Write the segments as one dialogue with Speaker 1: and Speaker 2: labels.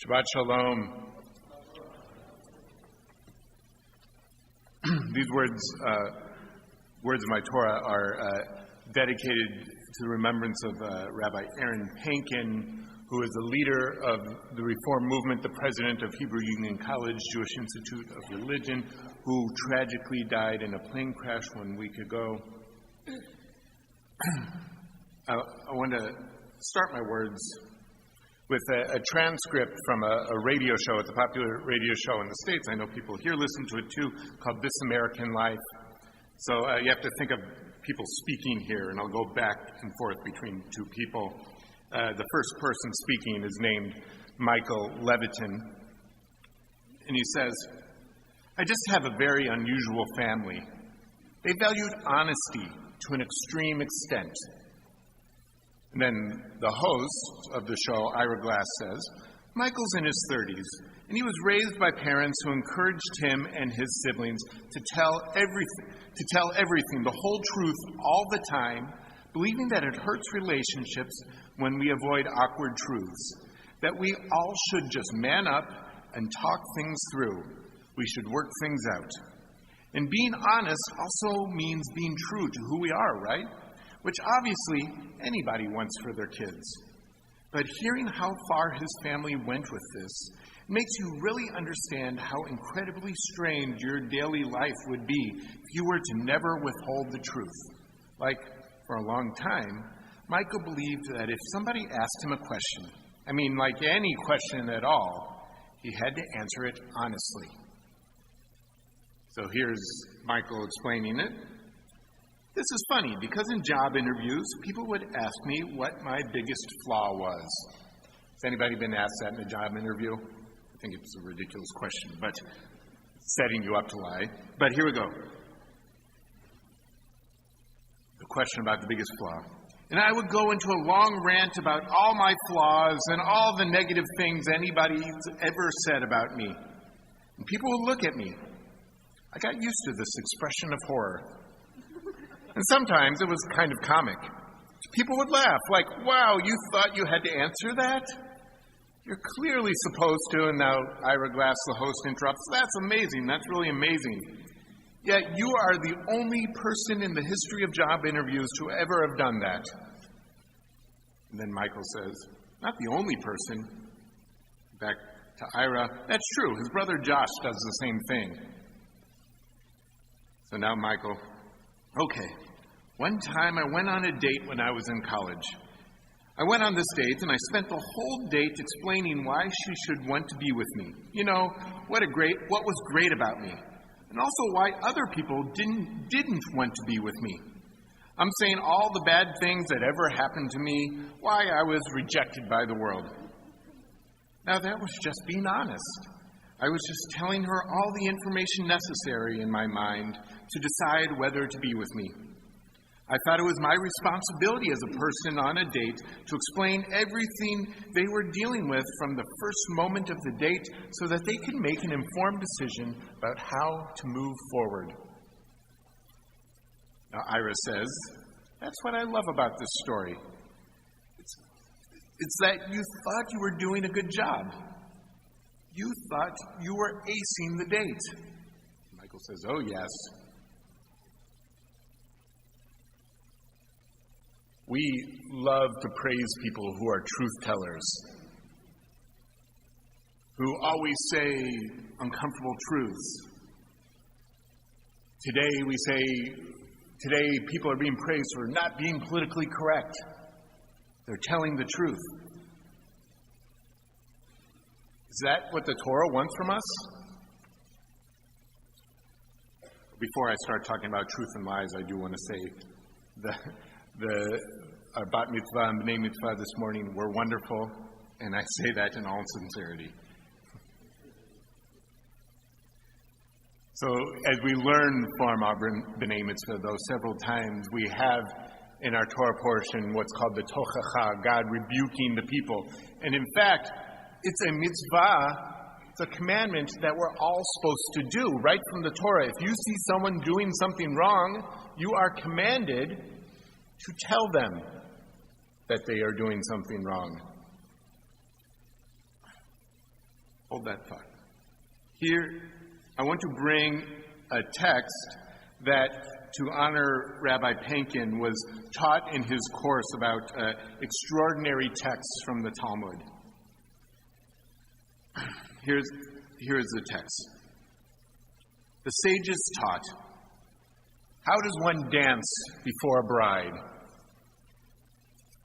Speaker 1: Shabbat Shalom. These words of my Torah are dedicated to the remembrance of Rabbi Aaron Pankin, who is a leader of the Reform Movement, the president of Hebrew Union College, Jewish Institute of Religion, who tragically died in a plane crash 1 week ago. I want to start my words with a transcript from a radio show. It's a popular radio show in the States. I know people here listen to it too, called This American Life. So you have to think of people speaking here, and I'll go back and forth between two people. The first person speaking is named Michael Levitin, and he says, "I just have a very unusual family. They valued honesty to an extreme extent." And then the host of the show, Ira Glass, says, "Michael's in his 30s, and he was raised by parents who encouraged him and his siblings to tell everything, the whole truth all the time, believing that it hurts relationships when we avoid awkward truths, that we all should just man up and talk things through. We should work things out. And being honest also means being true to who we are, right? Which obviously anybody wants for their kids. But hearing how far his family went with this makes you really understand how incredibly strange your daily life would be if you were to never withhold the truth. Like, for a long time, Michael believed that if somebody asked him a question, like any question at all, he had to answer it honestly." So here's Michael explaining it. "This is funny because in job interviews, people would ask me what my biggest flaw was." Has anybody been asked that in a job interview? I think it's a ridiculous question, but setting you up to lie. But here we go. The question about the biggest flaw. "And I would go into a long rant about all my flaws and all the negative things anybody's ever said about me. And people would look at me. I got used to this expression of horror. And sometimes it was kind of comic. People would laugh, like, 'Wow, you thought you had to answer that? You're clearly supposed to.'" And now Ira Glass, the host, interrupts. "That's amazing. That's really amazing. Yet you are the only person in the history of job interviews to ever have done that." And then Michael says, "Not the only person." Back to Ira. "That's true. His brother Josh does the same thing." So now Michael, "Okay, one time I went on a date when I was in college. I went on this date and I spent the whole date explaining why she should want to be with me. What was great about me. And also why other people didn't want to be with me. I'm saying all the bad things that ever happened to me, why I was rejected by the world. Now that was just being honest. I was just telling her all the information necessary in my mind to decide whether to be with me. I thought it was my responsibility as a person on a date to explain everything they were dealing with from the first moment of the date so that they could make an informed decision about how to move forward." Now Ira says, "That's what I love about this story. It's that you thought you were doing a good job. You thought you were acing the date." Michael says, "Oh, yes. We love to praise people who are truth tellers, who always say uncomfortable truths. Today people are being praised for not being politically correct. They're telling the truth. Is that what the Torah wants from us?" Before I start talking about truth and lies, I do want to say our bat mitzvah and b'nai mitzvah this morning were wonderful, and I say that in all sincerity. So as we learn from our b'nai mitzvah, though, several times, we have in our Torah portion what's called the tochacha, God rebuking the people. And in fact, it's a mitzvah, it's a commandment that we're all supposed to do right from the Torah. If you see someone doing something wrong, you are commanded to tell them that they are doing something wrong. Hold that thought. Here, I want to bring a text that, to honor Rabbi Pankin, was taught in his course about extraordinary texts from the Talmud. Here's the text. The sages taught, how does one dance before a bride?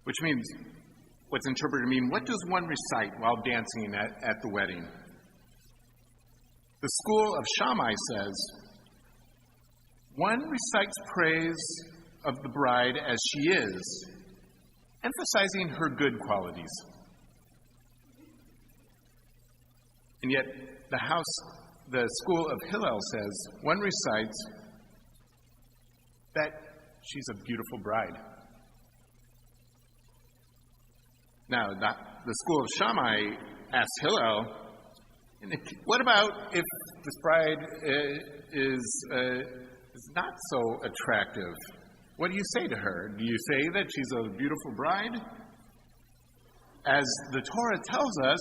Speaker 1: Which means, what's interpreted to mean, what does one recite while dancing at the wedding? The school of Shammai says, one recites praise of the bride as she is, emphasizing her good qualities. And yet, the school of Hillel says, one recites that she's a beautiful bride. Now, the school of Shammai asks Hillel, what about if this bride is not so attractive? What do you say to her? Do you say that she's a beautiful bride? As the Torah tells us,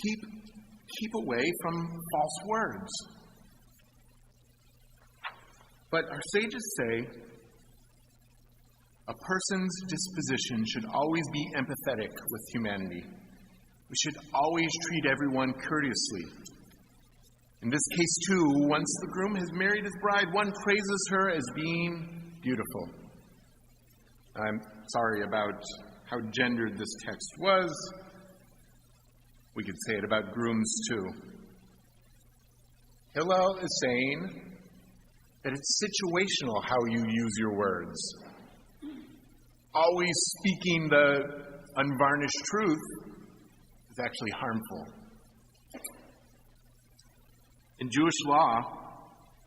Speaker 1: keep away from false words. But our sages say a person's disposition should always be empathetic with humanity. We should always treat everyone courteously. In this case, too, once the groom has married his bride, one praises her as being beautiful. I'm sorry about how gendered this text was. We could say it about grooms, too. Hillel is saying that it's situational how you use your words. Always speaking the unvarnished truth is actually harmful. In Jewish law,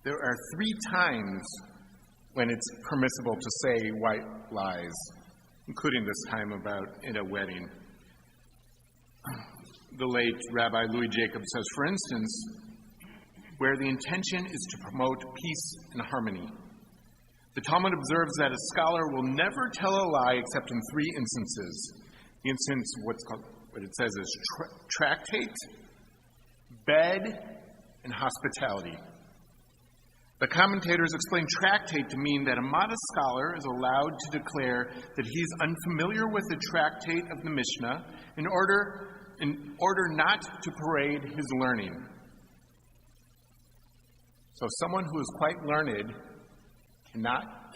Speaker 1: there are 3 times when it's permissible to say white lies, including this time in a wedding. The late Rabbi Louis Jacobs says, for instance, where the intention is to promote peace and harmony. The Talmud observes that a scholar will never tell a lie except in 3 instances. The instance, what it says is tractate, bed, and hospitality. The commentators explain tractate to mean that a modest scholar is allowed to declare that he's unfamiliar with the tractate of the Mishnah in order not to parade his learning. So someone who is quite learned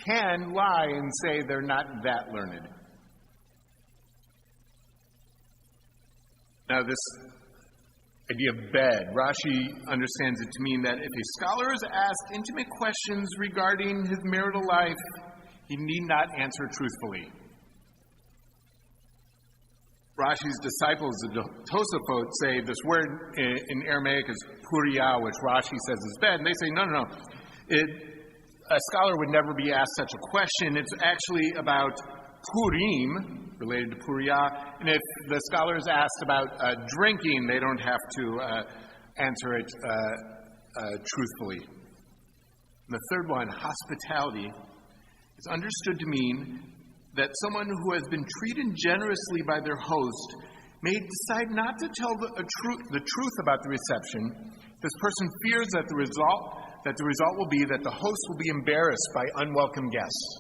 Speaker 1: can lie and say they're not that learned. Now this idea of bed, Rashi understands it to mean that if a scholar is asked intimate questions regarding his marital life, he need not answer truthfully. Rashi's disciples, the Tosafot, say this word in Aramaic is puriah, which Rashi says is bed, and they say, no. A scholar would never be asked such a question. It's actually about Purim, related to puriah, and if the scholar is asked about drinking, they don't have to answer it truthfully. And the third one, hospitality, is understood to mean that someone who has been treated generously by their host may decide not to tell the truth about the reception. This person fears that the result will be that the host will be embarrassed by unwelcome guests.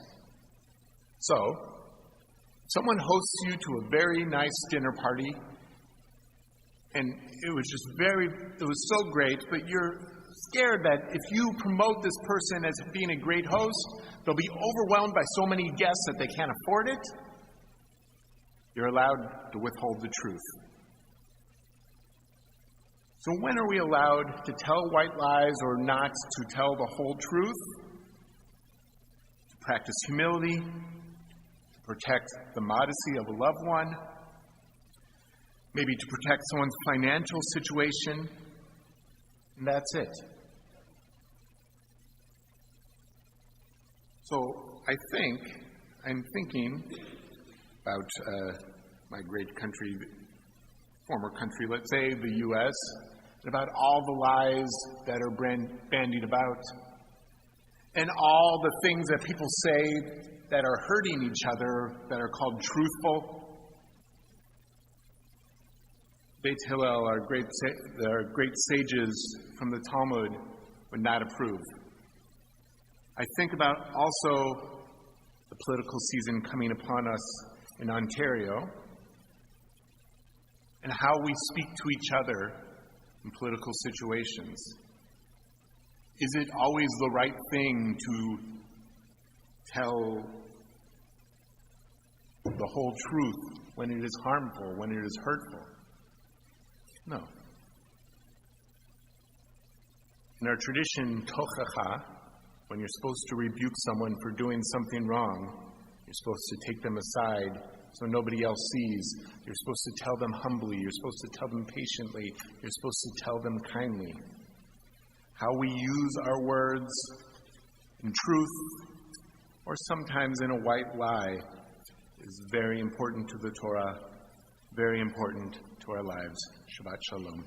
Speaker 1: So, someone hosts you to a very nice dinner party, and it was so great, but you're scared that if you promote this person as being a great host, they'll be overwhelmed by so many guests that they can't afford it. You're allowed to withhold the truth. So when are we allowed to tell white lies or not to tell the whole truth? To practice humility, to protect the modesty of a loved one, maybe to protect someone's financial situation, and that's it. So I'm thinking about my great country, former country, let's say the U.S., and about all the lies that are bandied about, and all the things that people say that are hurting each other that are called truthful. Beit Hillel, our great sages from the Talmud, would not approve. I think about also the political season coming upon us in Ontario and how we speak to each other in political situations. Is it always the right thing to tell the whole truth when it is harmful, when it is hurtful? No. In our tradition, tochacha, when you're supposed to rebuke someone for doing something wrong, you're supposed to take them aside so nobody else sees. You're supposed to tell them humbly. You're supposed to tell them patiently. You're supposed to tell them kindly. How we use our words in truth or sometimes in a white lie is very important to the Torah, very important to our lives. Shabbat Shalom.